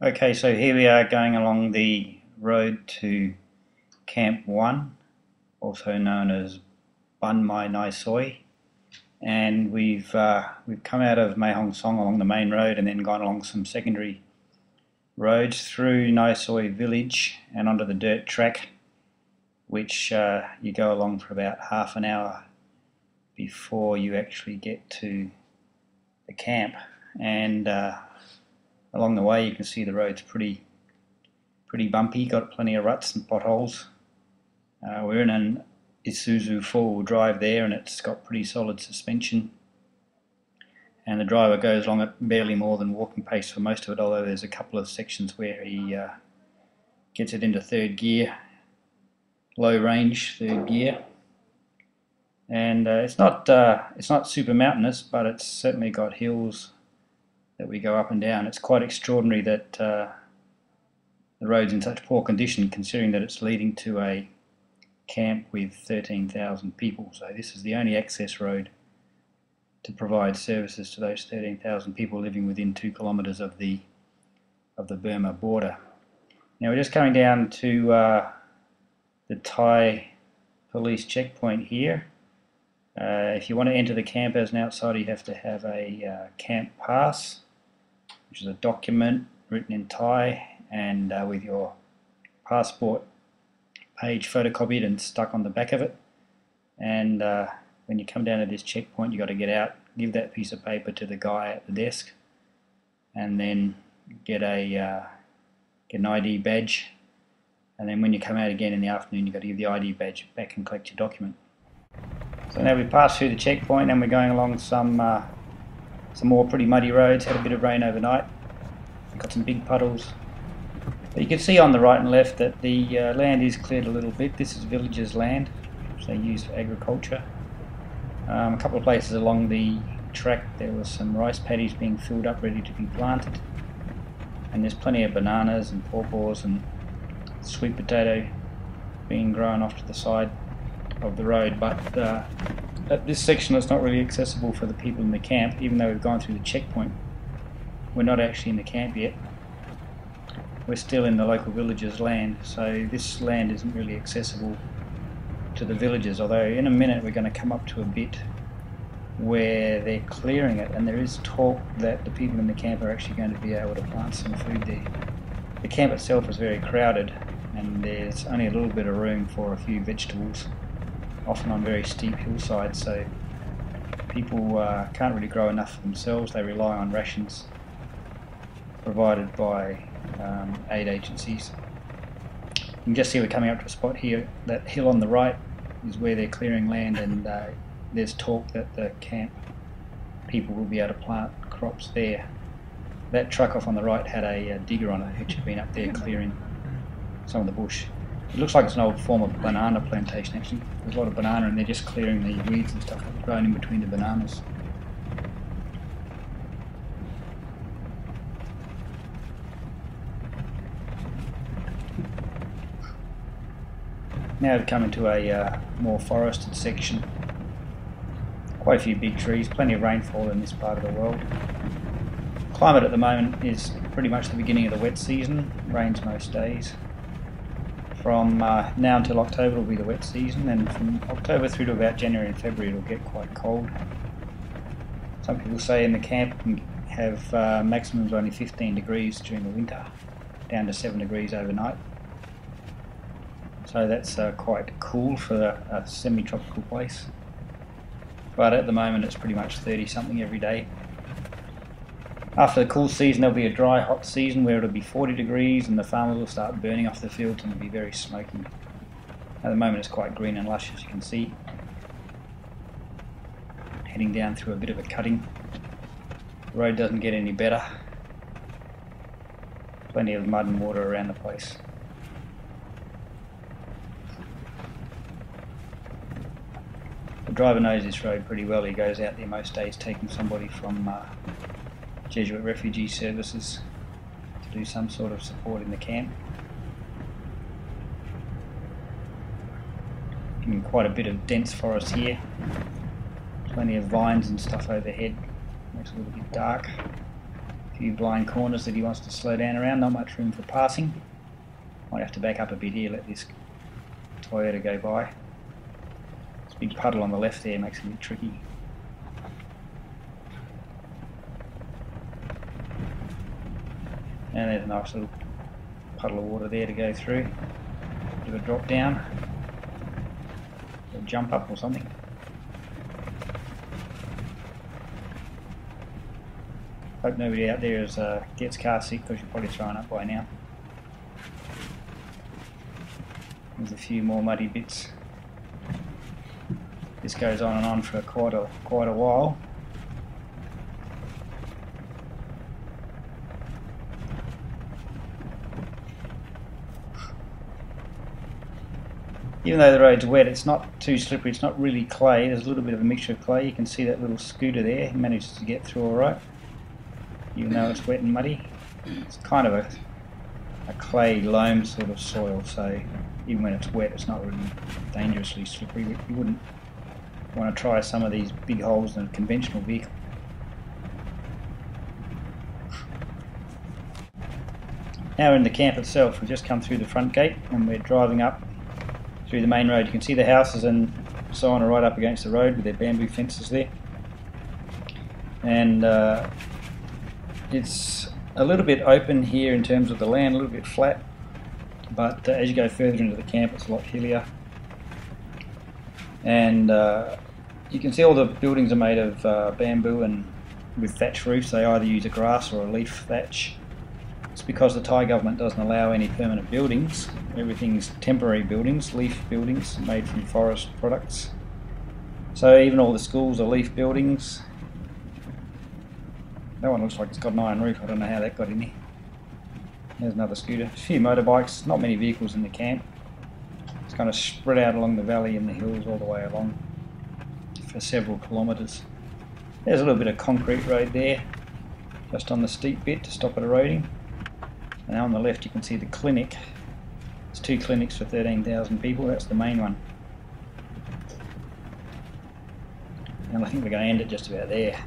Okay, so here we are going along the road to Camp 1, also known as Ban Mai Nai Soi, and we've come out of Mae Hong Song along the main road and then gone along some secondary roads through Nai Soi village and onto the dirt track, which you go along for about half an hour before you actually get to the camp. And along the way you can see the road's pretty bumpy, got plenty of ruts and potholes. We're in an Isuzu four-wheel drive there, and it's got pretty solid suspension, and the driver goes along at barely more than walking pace for most of it, although there's a couple of sections where he gets it into third gear, low range third gear. And it's not super mountainous, but it's certainly got hills that we go up and down. It's quite extraordinary that the road's in such poor condition, considering that it's leading to a camp with 13,000 people. So this is the only access road to provide services to those 13,000 people living within 2 kilometres of the Burma border. Now we're just coming down to the Thai police checkpoint here. If you want to enter the camp as an outsider, you have to have a camp pass, which is a document written in Thai and with your passport page photocopied and stuck on the back of it. And when you come down to this checkpoint, you've got to get out, give that piece of paper to the guy at the desk, and then get an ID badge. And then when you come out again in the afternoon, you've got to give the ID badge back and collect your document. So now we've passed through the checkpoint and we're going along some more pretty muddy roads. Had a bit of rain overnight. Got some big puddles. But you can see on the right and left that the land is cleared a little bit. This is villagers' land, which they use for agriculture. A couple of places along the track there was some rice paddies being filled up, ready to be planted. And there's plenty of bananas and pawpaws and sweet potato being grown off to the side of the road, but at this section it's not really accessible for the people in the camp. Even though we've gone through the checkpoint, we're not actually in the camp yet. We're still in the local villagers' land, so this land isn't really accessible to the villagers, although in a minute we're going to come up to a bit where they're clearing it, and there is talk that the people in the camp are actually going to be able to plant some food there. The camp itself is very crowded and there's only a little bit of room for a few vegetables, often on very steep hillsides, so people can't really grow enough for themselves. They rely on rations provided by aid agencies. You can just see we're coming up to a spot here. That hill on the right is where they're clearing land, and there's talk that the camp people will be able to plant crops there. That truck off on the right had a digger on it, which had been up there clearing some of the bush. It looks like it's an old form of banana plantation actually. There's a lot of banana and they're just clearing the weeds and stuff that's grown in between the bananas. Now to come into a more forested section. Quite a few big trees, plenty of rainfall in this part of the world. Climate at the moment is pretty much the beginning of the wet season, rains most days. From now until October will be the wet season, and from October through to about January and February it'll get quite cold. Some people say in the camp can have maximums only 15 degrees during the winter, down to 7 degrees overnight. So that's quite cool for a semi-tropical place. But at the moment it's pretty much 30 something every day. After the cool season there'll be a dry hot season where it'll be 40 degrees and the farmers will start burning off the fields and it'll be very smoky. At the moment it's quite green and lush, as you can see. Heading down through a bit of a cutting. The road doesn't get any better. Plenty of mud and water around the place. The driver knows this road pretty well. He goes out there most days taking somebody from Jesuit Refugee services to do some sort of support in the camp. In quite a bit of dense forest here. Plenty of vines and stuff overhead. Makes it a little bit dark. A few blind corners that he wants to slow down around, not much room for passing. Might have to back up a bit here, let this Toyota go by. This big puddle on the left there makes it a bit tricky. And there's a nice little puddle of water there to go through. Bit of a drop down, or jump up or something. Hope nobody out there gets car sick, because you're probably thrown up by now. There's a few more muddy bits. This goes on and on for quite a while. Even though the road's wet, it's not too slippery, it's not really clay, there's a little bit of a mixture of clay. You can see that little scooter there, he manages to get through alright, even though it's wet and muddy. It's kind of a clay loam sort of soil, so even when it's wet it's not really dangerously slippery. But you wouldn't want to try some of these big holes in a conventional vehicle. Now we're in the camp itself. We've just come through the front gate and we're driving up through the main road. You can see the houses and so on are right up against the road with their bamboo fences there. And it's a little bit open here in terms of the land, a little bit flat, but as you go further into the camp it's a lot hillier. And you can see all the buildings are made of bamboo and with thatch roofs. They either use a grass or a leaf thatch. It's because the Thai government doesn't allow any permanent buildings. Everything's temporary buildings, leaf buildings made from forest products. So even all the schools are leaf buildings. That one looks like it's got an iron roof. I don't know how that got in there. There's another scooter. A few motorbikes, not many vehicles in the camp. It's kind of spread out along the valley and the hills all the way along for several kilometres. There's a little bit of concrete road there, just on the steep bit to stop it eroding. And on the left you can see the clinic. There's 2 clinics for 13,000 people, that's the main one. And I think we're going to end it just about there.